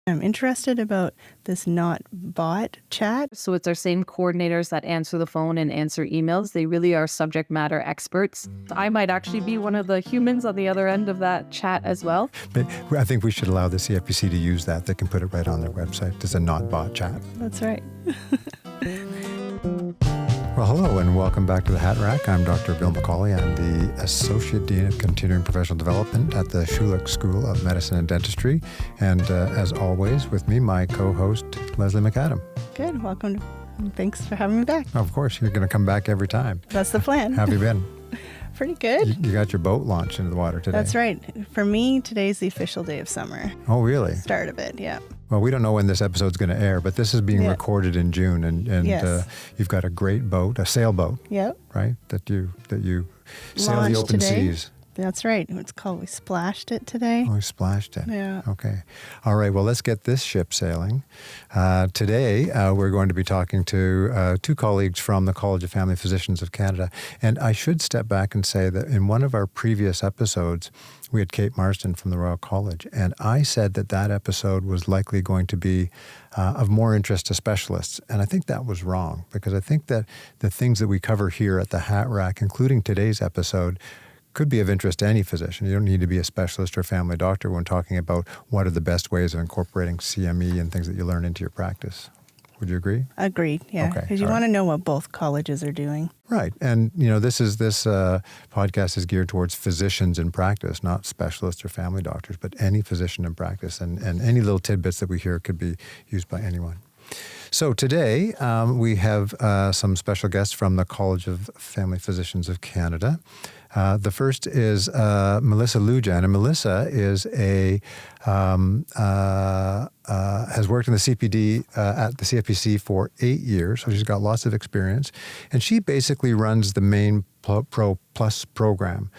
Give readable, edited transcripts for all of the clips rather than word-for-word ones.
I'm interested about this not bot chat. So it's our same coordinators that answer the phone and answer emails. They really are subject matter experts. I might actually be one of the humans on the other end of that chat as well. But I think we should allow the CFPC to use that. They can put it right on their website. It's a not bot chat. That's right. Well, hello and welcome back to the Hat Rack. I'm Dr. Bill McCauley. I'm the Associate Dean of Continuing Professional Development at the Schulich School of Medicine and Dentistry. And as always, with me, my co-host, Leslie McAdam. Good. Welcome. Thanks for having me back. Of course, you're going to come back every time. That's the plan. How have you been? Pretty good. You got your boat launched into the water today. That's right. For me, today's the official day of summer. Oh, really? Start of it, yeah. Well, we don't know when this episode's going to air, but this is being recorded in June, and Yes. You've got a great boat, a sailboat, Yep. right? That you sail the Launched open today. seas. That's right. It's called, we splashed it today. Oh, we splashed it. Yeah. Okay. All right. Well, let's get this ship sailing. Today, we're going to be talking to two colleagues from the College of Family Physicians of Canada. And I should step back and say that in one of our previous episodes, we had Kate Marston from the Royal College. And I said that that episode was likely going to be of more interest to specialists. And I think that was wrong, because I think that the things that we cover here at the Hat Rack, including today's episode, could be of interest to any physician. You don't need to be a specialist or family doctor when talking about what are the best ways of incorporating CME and things that you learn into your practice. Would you agree? Agreed, yeah. Okay, Because you all want to know what both colleges are doing. Right. And, this podcast is geared towards physicians in practice, not specialists or family doctors, but any physician in practice. And any little tidbits that we hear could be used by anyone. So today we have some special guests from the College of Family Physicians of Canada. The first is Melissa Lujan, and Melissa is has worked in the CPD at the CFPC for 8 years, so she's got lots of experience, and she basically runs the Maine Pro Plus program,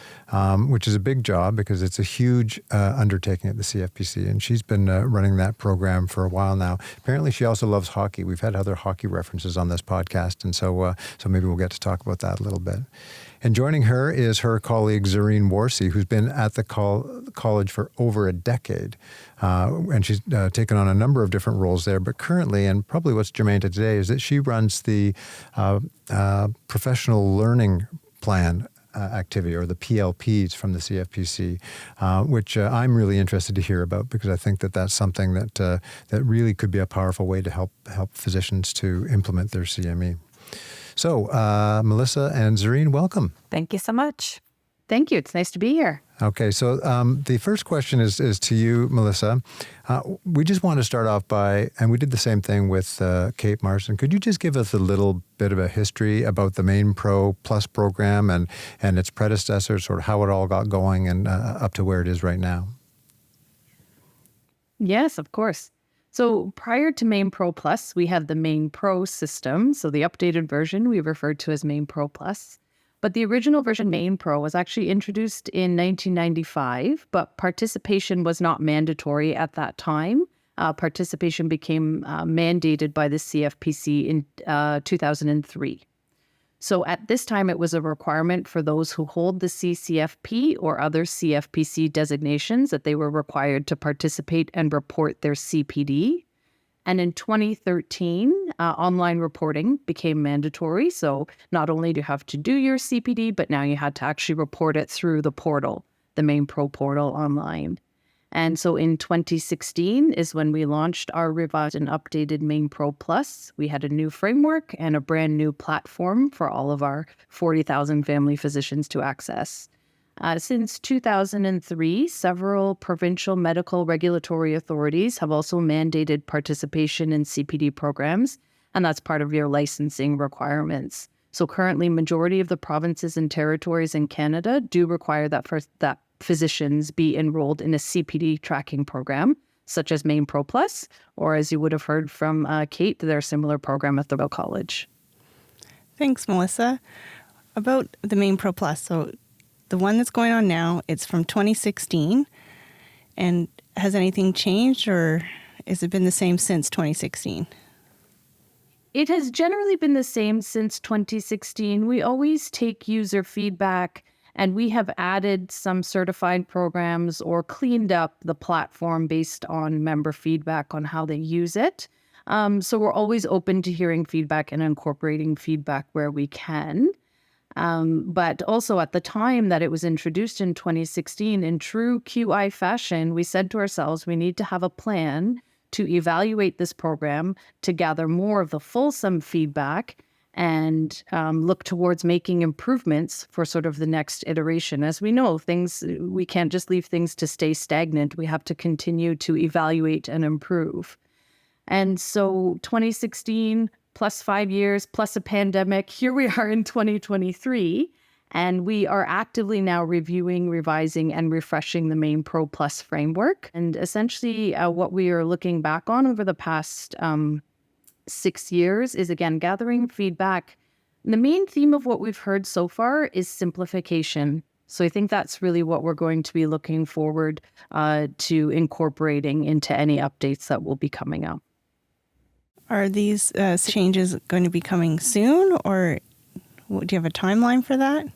which is a big job because it's a huge undertaking at the CFPC, and she's been running that program for a while now. Apparently, she also loves hockey. We've had other hockey references on this podcast, and so maybe we'll get to talk about that a little bit. And joining her is her colleague, Zareen Warsi, who's been at the college for over a decade. And she's taken on a number of different roles there. But currently, and probably what's germane to today, is that she runs the Professional Learning Plan activity, or the PLPs from the CFPC, which I'm really interested to hear about, because I think that that's something that really could be a powerful way to help physicians to implement their CME. So, Melissa and Zareen, welcome. Thank you so much. Thank you. It's nice to be here. Okay, so the first question is to you, Melissa. We just want to start off by, and we did the same thing with Kate Marston. Could you just give us a little bit of a history about the Maine Pro Plus program and its predecessors, sort of how it all got going and up to where it is right now? Yes, of course. So prior to Maine Pro Plus, we had the Maine Pro system. So the updated version we referred to as Maine Pro Plus. But the original version, Maine Pro, was actually introduced in 1995, but participation was not mandatory at that time. Participation became mandated by the CFPC in 2003. So at this time, it was a requirement for those who hold the CCFP or other CFPC designations that they were required to participate and report their CPD. And in 2013, online reporting became mandatory. So not only do you have to do your CPD, but now you had to actually report it through the portal, the Maine Pro portal online. And so in 2016 is when we launched our revised and updated Maine Pro Plus. We had a new framework and a brand new platform for all of our 40,000 family physicians to access. Since 2003, several provincial medical regulatory authorities have also mandated participation in CPD programs, and that's part of your licensing requirements. So currently, majority of the provinces and territories in Canada do require that physicians be enrolled in a CPD tracking program, such as Maine Pro Plus, or as you would have heard from Kate, their similar program at the Royal College. Thanks, Melissa. About the Maine Pro Plus, so the one that's going on now, it's from 2016. And has anything changed, or has it been the same since 2016? It has generally been the same since 2016. We always take user feedback And we have added some certified programs or cleaned up the platform based on member feedback on how they use it. So we're always open to hearing feedback and incorporating feedback where we can. But also at the time that it was introduced in 2016, in true QI fashion, we said to ourselves, we need to have a plan to evaluate this program, to gather more of the fulsome feedback and look towards making improvements for sort of the next iteration. As we know, we can't just leave things to stay stagnant. We have to continue to evaluate and improve. And so 2016 plus 5 years plus a pandemic, here we are in 2023, and we are actively now reviewing, revising, and refreshing the Main Pro Plus framework. And essentially what we are looking back on over the past 6 years is, again, gathering feedback. The main theme of what we've heard so far is simplification. So I think that's really what we're going to be looking forward to incorporating into any updates that will be coming up. Are these changes going to be coming soon, or do you have a timeline for that?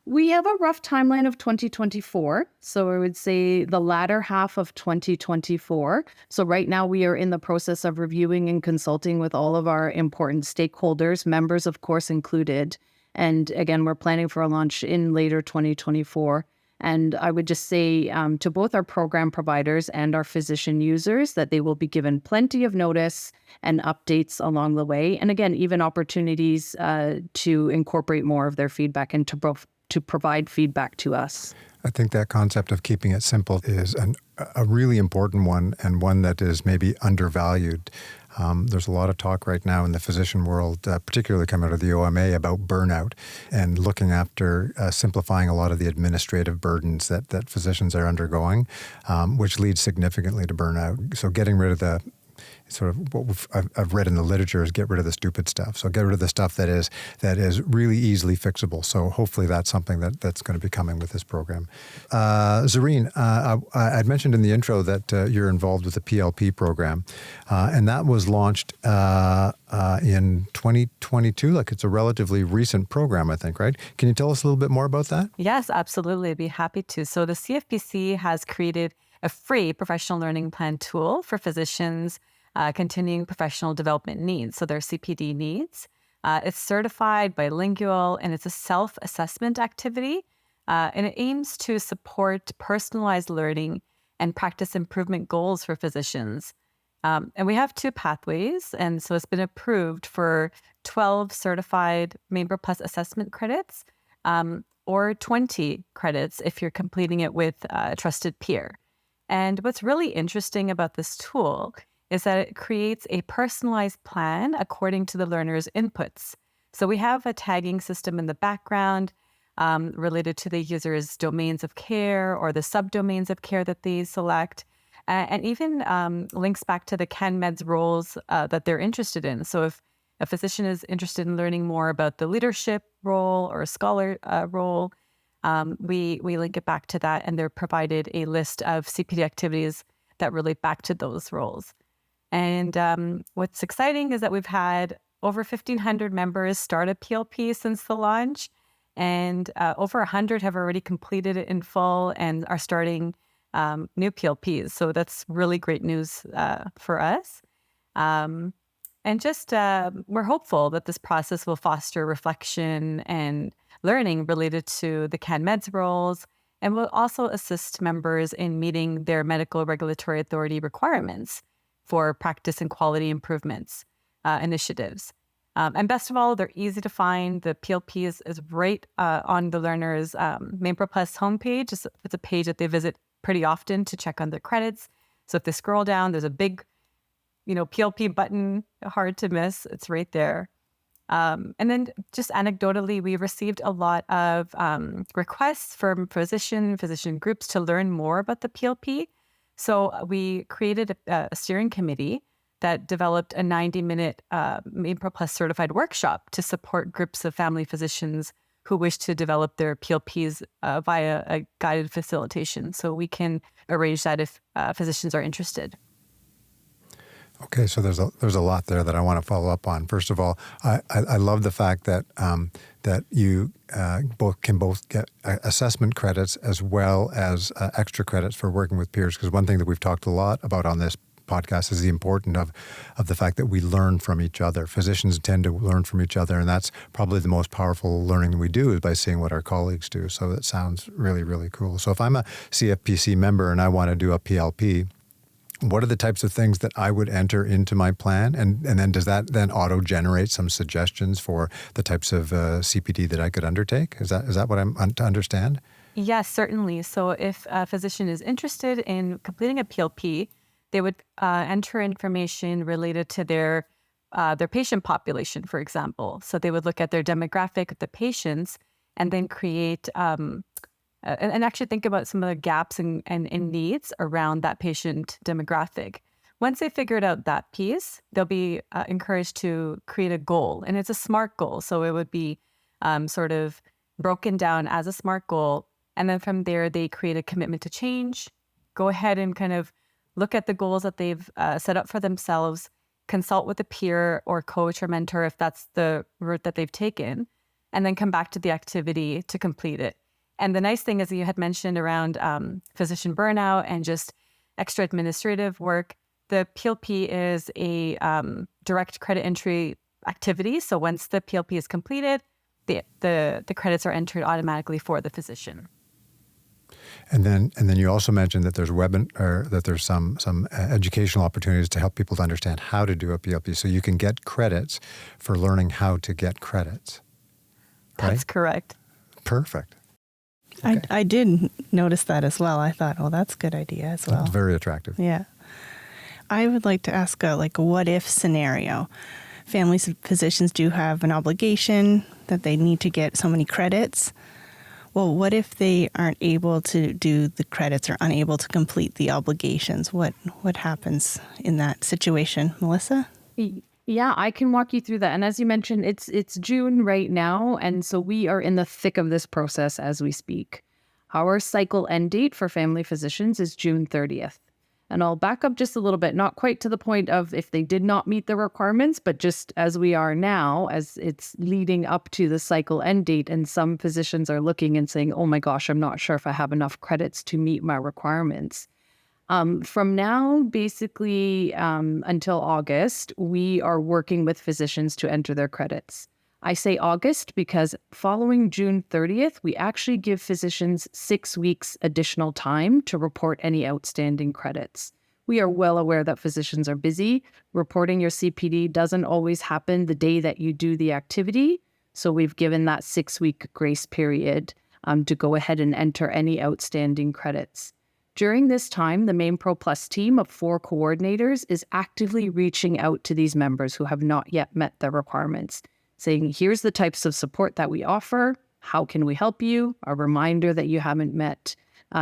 We have a rough timeline of 2024. So I would say the latter half of 2024. So right now we are in the process of reviewing and consulting with all of our important stakeholders, members, of course, included. And again, we're planning for a launch in later 2024. And I would just say to both our program providers and our physician users that they will be given plenty of notice and updates along the way. And again, even opportunities to incorporate more of their feedback and to provide feedback to us. I think that concept of keeping it simple is a really important one, and one that is maybe undervalued. There's a lot of talk right now in the physician world, particularly coming out of the OMA, about burnout and looking after simplifying a lot of the administrative burdens that physicians are undergoing, which leads significantly to burnout. So getting rid of the sort of what I've read in the literature is get rid of the stupid stuff. So get rid of the stuff that is really easily fixable. So hopefully that's something that's going to be coming with this program. Zareen, I'd mentioned in the intro that you're involved with the PLP program, and that was launched in 2022. Like, it's a relatively recent program, I think, right? Can you tell us a little bit more about that? Yes, absolutely. I'd be happy to. So the CFPC has created a free professional learning plan tool for physicians continuing professional development needs, so their CPD needs. It's certified, bilingual, and it's a self-assessment activity, and it aims to support personalized learning and practice improvement goals for physicians. And we have 2 pathways, and so it's been approved for 12 certified Main Pro Plus assessment credits, or 20 credits if you're completing it with a trusted peer. And what's really interesting about this tool is that it creates a personalized plan according to the learner's inputs. So we have a tagging system in the background related to the user's domains of care or the subdomains of care that they select, and even links back to the CanMEDS roles that they're interested in. So if a physician is interested in learning more about the leadership role or a scholar role, we link it back to that, and they're provided a list of CPD activities that relate back to those roles. And what's exciting is that we've had over 1,500 members start a PLP since the launch, and over 100 have already completed it in full and are starting new PLPs. So that's really great news for us. And just we're hopeful that this process will foster reflection and learning related to the CanMEDS roles, and will also assist members in meeting their medical regulatory authority requirements for practice and quality improvements initiatives. And best of all, they're easy to find. The PLP is right on the learner's Main Pro Plus homepage. It's a page that they visit pretty often to check on their credits. So if they scroll down, there's a big, PLP button, hard to miss. It's right there. And then just anecdotally, we received a lot of requests from physician groups to learn more about the PLP. So we created a steering committee that developed a 90-minute Main Pro Plus certified workshop to support groups of family physicians who wish to develop their PLPs via a guided facilitation. So we can arrange that if physicians are interested. Okay, so there's a lot there that I want to follow up on. First of all, I love the fact that that you can both get assessment credits as well as extra credits for working with peers. Because one thing that we've talked a lot about on this podcast is the importance of the fact that we learn from each other. Physicians tend to learn from each other, and that's probably the most powerful learning we do is by seeing what our colleagues do. So that sounds really, really cool. So if I'm a CFPC member and I want to do a PLP, what are the types of things that I would enter into my plan? And then does that then auto-generate some suggestions for the types of CPD that I could undertake? Is that what I'm to understand? Yes, certainly. So if a physician is interested in completing a PLP, they would enter information related to their patient population, for example. So they would look at their demographic of the patients and then create and actually think about some of the gaps and needs around that patient demographic. Once they figured out that piece, they'll be encouraged to create a goal. And it's a SMART goal. So it would be sort of broken down as a SMART goal. And then from there, they create a commitment to change, go ahead and kind of look at the goals that they've set up for themselves, consult with a peer or coach or mentor if that's the route that they've taken, and then come back to the activity to complete it. And the nice thing is you had mentioned around physician burnout and just extra administrative work. The PLP is a direct credit entry activity. So once the PLP is completed, the credits are entered automatically for the physician. And then you also mentioned that there's some educational opportunities to help people to understand how to do a PLP. So you can get credits for learning how to get credits. Right? That's correct. Perfect. Okay. I did notice that as well. I thought, oh, that's a good idea as well. That's very attractive. Yeah. I would like to ask a what if scenario. Families and physicians do have an obligation that they need to get so many credits. Well, what if they aren't able to do the credits or unable to complete the obligations? What happens in that situation, Melissa? Yeah, I can walk you through that. And as you mentioned, it's June right now, and so we are in the thick of this process as we speak. Our cycle end date for family physicians is June 30th. And I'll back up just a little bit, not quite to the point of if they did not meet the requirements, but just as we are now, as it's leading up to the cycle end date, and some physicians are looking and saying, oh my gosh, I'm not sure if I have enough credits to meet my requirements. From now, basically until August, we are working with physicians to enter their credits. I say August because following June 30th, we actually give physicians 6 weeks additional time to report any outstanding credits. We are well aware that physicians are busy. Reporting your CPD doesn't always happen the day that you do the activity. So we've given that 6-week grace period to go ahead and enter any outstanding credits. During this time, the Main Pro Plus team of 4 coordinators is actively reaching out to these members who have not yet met their requirements, saying, here's the types of support that we offer. How can we help you? A reminder that you haven't met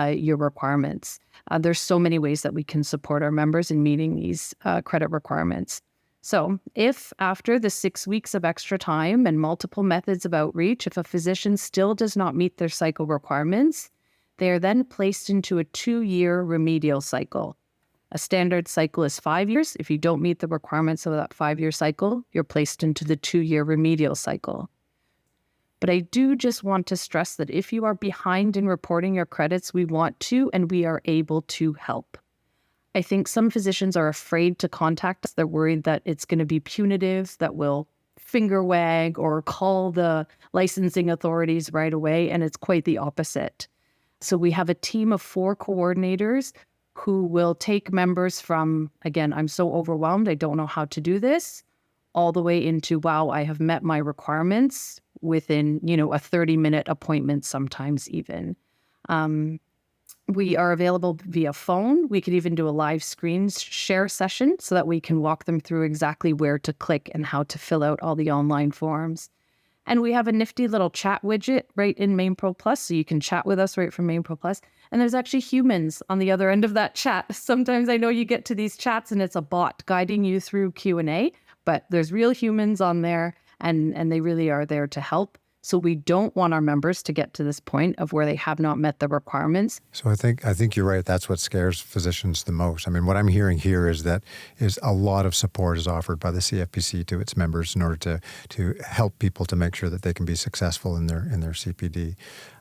your requirements. There's so many ways that we can support our members in meeting these credit requirements. So if after the 6 weeks of extra time and multiple methods of outreach, if a physician still does not meet their cycle requirements, they are then placed into a 2-year remedial cycle. A standard cycle is 5 years. If you don't meet the requirements of that 5-year cycle, you're placed into the 2-year remedial cycle. But I do just want to stress that if you are behind in reporting your credits, we want to and we are able to help. I think some physicians are afraid to contact us. They're worried that it's going to be punitive, that we'll finger wag or call the licensing authorities right away, and it's quite the opposite. So we have a team of 4 coordinators who will take members from, again, I'm so overwhelmed, I don't know how to do this, all the way into, wow, I have met my requirements within, a 30-minute appointment, sometimes even. We are available via phone. We could even do a live screen share session so that we can walk them through exactly where to click and how to fill out all the online forms. And we have a nifty little chat widget right in Main Pro Plus, so you can chat with us right from Main Pro Plus. And there's actually humans on the other end of that chat. Sometimes I know you get to these chats and it's a bot guiding you through Q&A, but there's real humans on there, and they really are there to help. So we don't want our members to get to this point of where they have not met the requirements. So I think you're right. That's what scares physicians the most. I mean, what I'm hearing here is that a lot of support is offered by the CFPC to its members in order to help people to make sure that they can be successful in their CPD.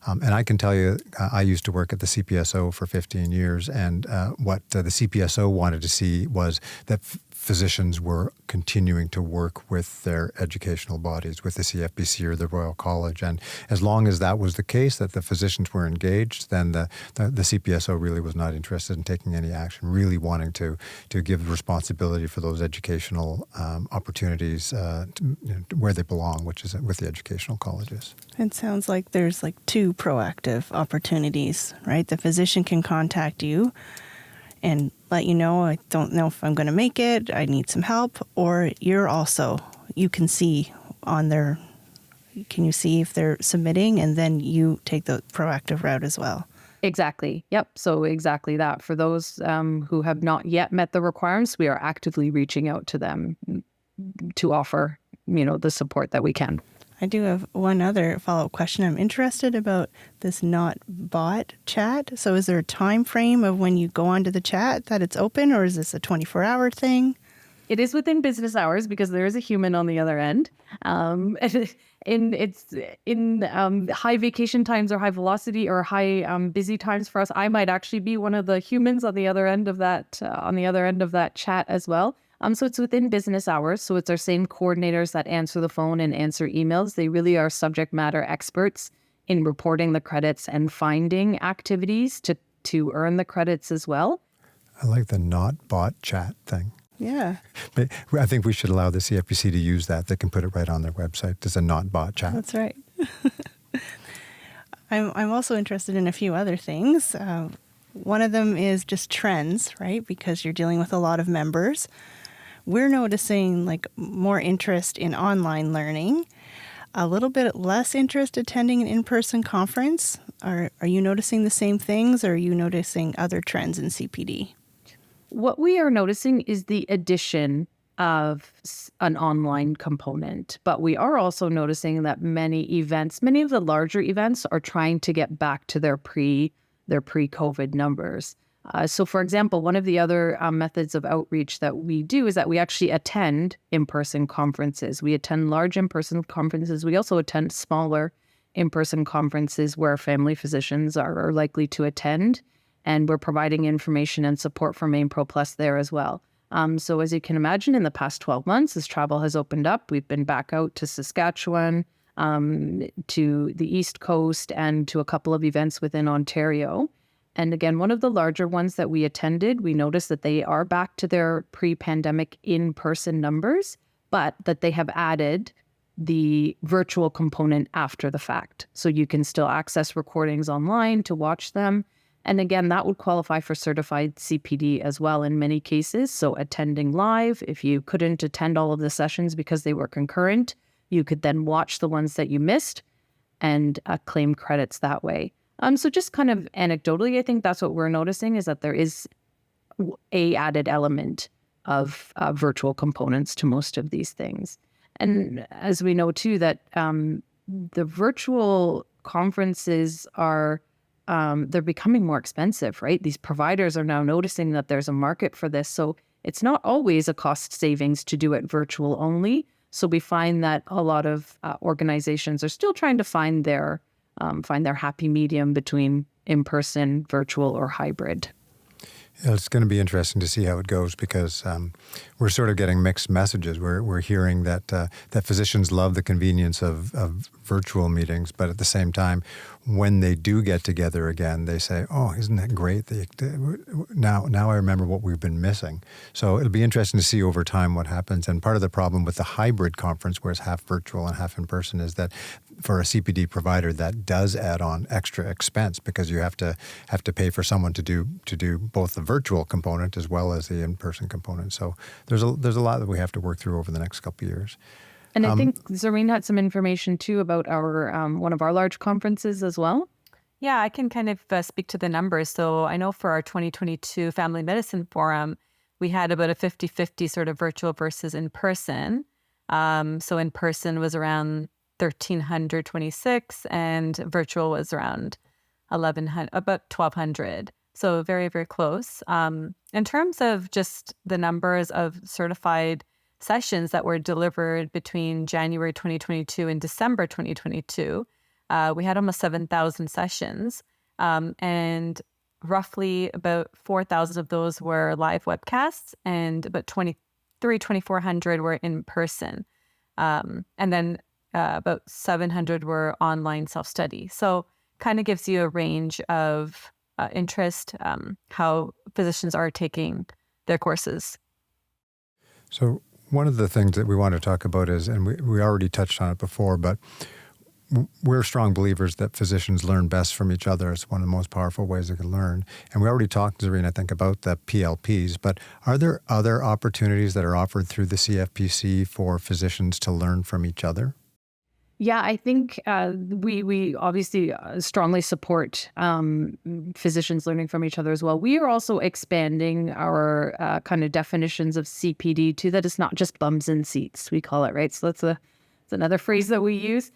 And I can tell you, I used to work at the CPSO for 15 years, and what the CPSO wanted to see was that physicians were continuing to work with their educational bodies, with the CFPC or the Royal College. And as long as that was the case, that the physicians were engaged, then the CPSO really was not interested in taking any action, really wanting to give responsibility for those educational opportunities where they belong, which is with the educational colleges. It sounds like there's like two proactive opportunities, right? The physician can contact you and let you know, I don't know if I'm going to make it, I need some help, or you can see if they're submitting, and then you take the proactive route as well. Exactly. Yep. So exactly that. For those who have not yet met the requirements, we are actively reaching out to them to offer, the support that we can. I do have one other follow-up question. I'm interested about this not bot chat. So is there a time frame of when you go onto the chat that it's open, or is this a 24-hour thing? It is within business hours because there is a human on the other end. In high vacation times or high velocity or high busy times for us, I might actually be one of the humans on the other end of that chat as well. So it's within business hours. So it's our same coordinators that answer the phone and answer emails. They really are subject matter experts in reporting the credits and finding activities to earn the credits as well. I like the not bot chat thing. Yeah. But I think we should allow the CFPC to use that. They can put it right on their website. There's a not bot chat. That's right. I'm also interested in a few other things. One of them is just trends, right? Because you're dealing with a lot of members. We're noticing like more interest in online learning, a little bit less interest attending an in-person conference. Are you noticing the same things, or are you noticing other trends in CPD? What we are noticing is the addition of an online component, but we are also noticing that many of the larger events are trying to get back to their pre-COVID numbers. So, for example, one of the other methods of outreach that we do is that we actually attend in-person conferences. We attend large in-person conferences. We also attend smaller in-person conferences where family physicians are likely to attend, and we're providing information and support for MainePro Plus there as well. So as you can imagine, in the past 12 months, as travel has opened up, we've been back out to Saskatchewan, to the East Coast, and to a couple of events within Ontario. And again, one of the larger ones that we attended, we noticed that they are back to their pre-pandemic in-person numbers, but that they have added the virtual component after the fact. So you can still access recordings online to watch them. And again, that would qualify for certified CPD as well in many cases. So attending live, if you couldn't attend all of the sessions because they were concurrent, you could then watch the ones that you missed and claim credits that way. So just kind of anecdotally, I think that's what we're noticing, is that there is a added element of virtual components to most of these things. And as we know too, that the virtual conferences are, they're becoming more expensive, right? These providers are now noticing that there's a market for this. So it's not always a cost savings to do it virtual only. So we find that a lot of organizations are still trying to find their happy medium between in-person, virtual, or hybrid. It's going to be interesting to see how it goes, because we're sort of getting mixed messages. We're hearing that physicians love the convenience of virtual meetings, but at the same time, when they do get together again, they say, "Oh, isn't that great? Now I remember what we've been missing." So it'll be interesting to see over time what happens. And part of the problem with the hybrid conference, where it's half virtual and half in person, is that for a CPD provider, that does add on extra expense, because you have to pay for someone to do both the virtual component as well as the in-person component. So there's a lot that we have to work through over the next couple of years. And I think Zareen had some information too about our one of our large conferences as well. Yeah, I can kind of speak to the numbers. So I know for our 2022 Family Medicine Forum, we had about a 50-50 sort of virtual versus in-person. So in-person was around 1,326, and virtual was around 1,100, about 1,200. So very, very close. In terms of just the numbers of certified sessions that were delivered between January 2022 and December 2022, we had almost 7,000 sessions, and roughly about 4,000 of those were live webcasts, and about 2,400 were in person. And then about 700 were online self-study. So kind of gives you a range of interest, how physicians are taking their courses. So one of the things that we want to talk about is, and we already touched on it before, but we're strong believers that physicians learn best from each other. It's one of the most powerful ways they can learn. And we already talked, Zareen, I think, about the PLPs, but are there other opportunities that are offered through the CFPC for physicians to learn from each other? Yeah, I think we obviously strongly support physicians learning from each other as well. We are also expanding our kind of definitions of CPD to that it's not just bums in seats, we call it, right? So that's another phrase that we use.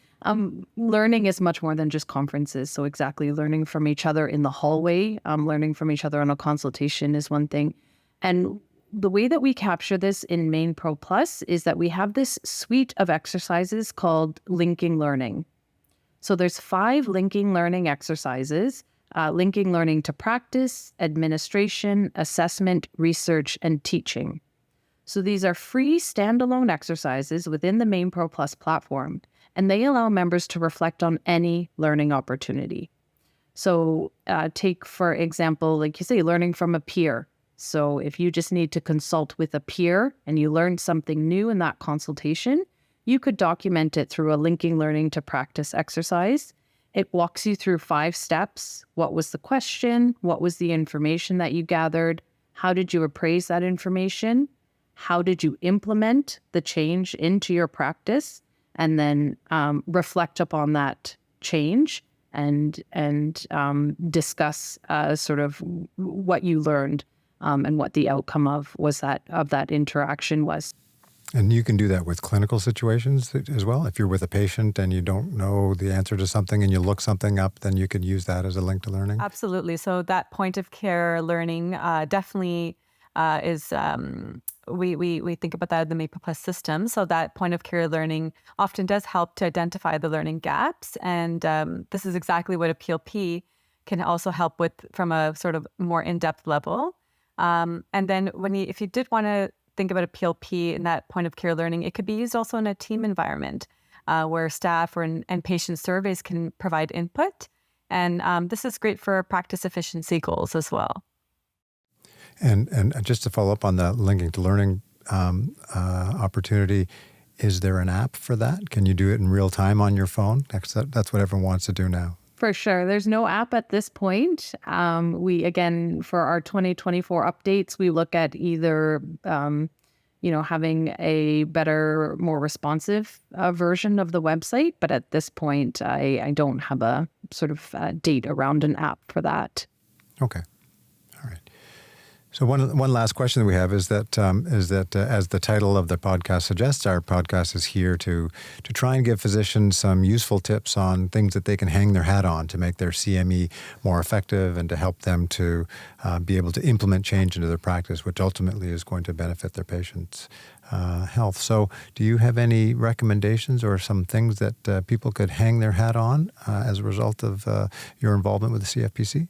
Learning is much more than just conferences. So exactly, learning from each other in the hallway, learning from each other on a consultation is one thing. And the way that we capture this in Main Pro Plus is that we have this suite of exercises called linking learning. So there's 5 linking learning exercises, linking learning to practice, administration, assessment, research, and teaching. So these are free standalone exercises within the Main Pro Plus platform, and they allow members to reflect on any learning opportunity. So take, for example, like you say, learning from a peer. So if you just need to consult with a peer and you learned something new in that consultation, you could document it through a linking learning to practice exercise. It walks you through 5 steps. What was the question? What was the information that you gathered? How did you appraise that information? How did you implement the change into your practice? And then reflect upon that change and discuss sort of what you learned. And what the outcome of that interaction was. And you can do that with clinical situations as well. If you're with a patient and you don't know the answer to something and you look something up, then you could use that as a link to learning. Absolutely. So that point of care learning definitely is, we think about that in the Main Pro Plus system. So that point of care learning often does help to identify the learning gaps. And this is exactly what a PLP can also help with from a sort of more in-depth level. And then if you did want to think about a PLP in that point of care learning, it could be used also in a team environment where staff and patient surveys can provide input. And this is great for practice efficiency goals as well. And just to follow up on the linking to learning opportunity, is there an app for that? Can you do it in real time on your phone? That's what everyone wants to do now. For sure. There's no app at this point. We, again, for our 2024 updates, we look at either, having a better, more responsive version of the website. But at this point, I don't have a sort of date around an app for that. Okay. All right. So one last question that we have is that as the title of the podcast suggests, our podcast is here to try and give physicians some useful tips on things that they can hang their hat on to make their CME more effective and to help them to be able to implement change into their practice, which ultimately is going to benefit their patients' health. So do you have any recommendations or some things that people could hang their hat on as a result of your involvement with the CFPC?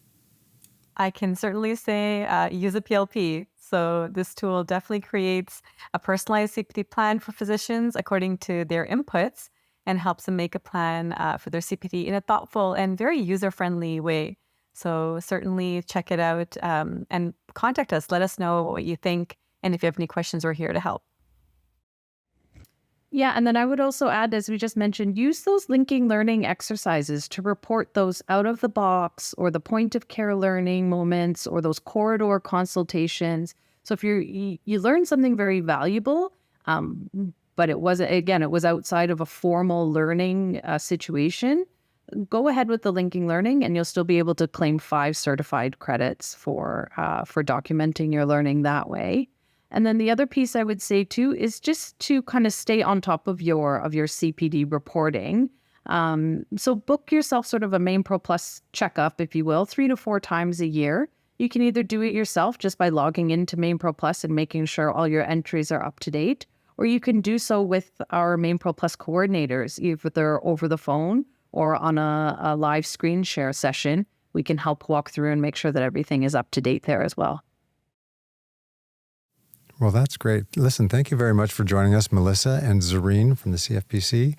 I can certainly say use a PLP. So this tool definitely creates a personalized CPD plan for physicians according to their inputs and helps them make a plan for their CPD in a thoughtful and very user-friendly way. So certainly check it out and contact us. Let us know what you think. And if you have any questions, we're here to help. Yeah, and then I would also add, as we just mentioned, use those linking learning exercises to report those out of the box or the point of care learning moments or those corridor consultations. So if you learned something very valuable, but it was outside of a formal learning situation, go ahead with the linking learning and you'll still be able to claim 5 certified credits for documenting your learning that way. And then the other piece I would say too is just to kind of stay on top of your CPD reporting. So book yourself sort of a Main Pro Plus checkup, if you will, 3 to 4 times a year. You can either do it yourself just by logging into Main Pro Plus and making sure all your entries are up to date, or you can do so with our Main Pro Plus coordinators, either over the phone or on a live screen share session. We can help walk through and make sure that everything is up to date there as well. Well, that's great. Listen, thank you very much for joining us, Melissa and Zareen from the CFPC.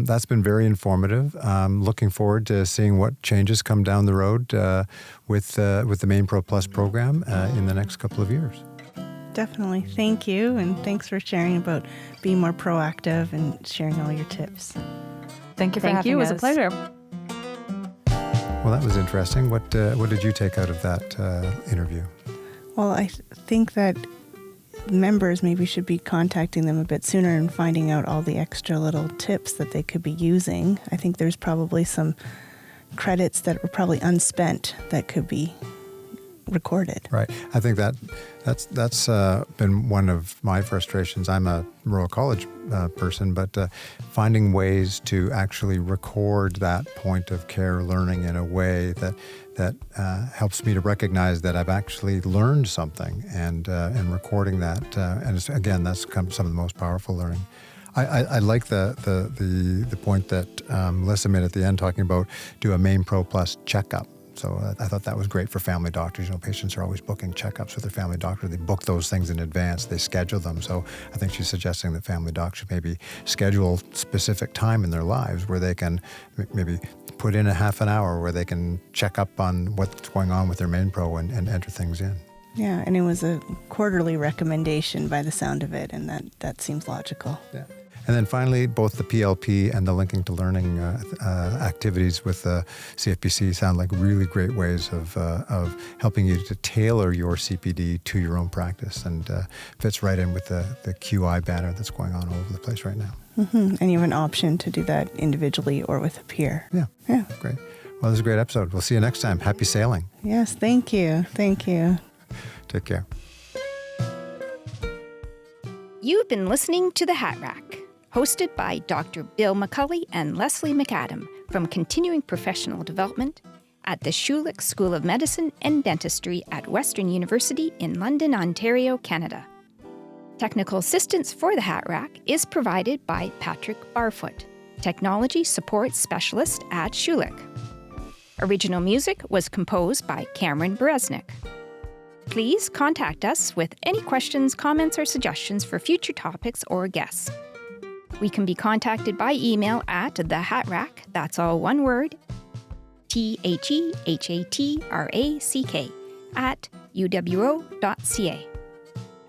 That's been very informative. Looking forward to seeing what changes come down the road with the Main Pro Plus program in the next couple of years. Definitely. Thank you. And thanks for sharing about being more proactive and sharing all your tips. Thank you for Thank having you. It us. was a pleasure. Well, that was interesting. What did you take out of that interview? Well, I think that members maybe should be contacting them a bit sooner and finding out all the extra little tips that they could be using. I think there's probably some credits that were probably unspent that could be recorded. Right. I think that's been one of my frustrations. I'm a rural college person, but finding ways to actually record that point of care learning in a way that helps me to recognize that I've actually learned something, and recording that. And again, that's some of the most powerful learning. I like the point that Melissa made at the end, talking about do a Main Pro Plus checkup. So I thought that was great for family doctors. You know, patients are always booking checkups with their family doctor. They book those things in advance. They schedule them. So I think she's suggesting that family docs should maybe schedule specific time in their lives where they can maybe put in a half an hour where they can check up on what's going on with their Main Pro and enter things in. Yeah, and it was a quarterly recommendation by the sound of it, and that seems logical. Yeah. And then finally, both the PLP and the linking to learning activities with the CFPC sound like really great ways of helping you to tailor your CPD to your own practice, and fits right in with the QI banner that's going on all over the place right now. Mm-hmm. And you have an option to do that individually or with a peer. Yeah. Yeah. Great. Well, this is a great episode. We'll see you next time. Happy sailing. Yes, thank you. Thank you. Take care. You've been listening to The Hat Rack, hosted by Dr. Bill McCulley and Leslie McAdam from Continuing Professional Development at the Schulich School of Medicine and Dentistry at Western University in London, Ontario, Canada. Technical assistance for The Hat Rack is provided by Patrick Barfoot, Technology Support Specialist at Schulich. Original music was composed by Cameron Beresnick. Please contact us with any questions, comments, or suggestions for future topics or guests. We can be contacted by email at thehatrack, that's all one word, THEHATRACK, at uwo.ca.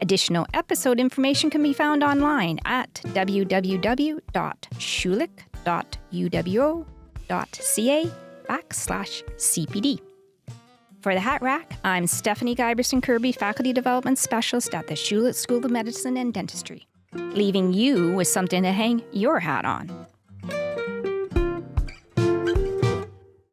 Additional episode information can be found online at www.schulich.uwo.ca/CPD. For The Hat Rack, I'm Stephanie Giberson-Kirby, Faculty Development Specialist at the Schulich School of Medicine and Dentistry, leaving you with something to hang your hat on.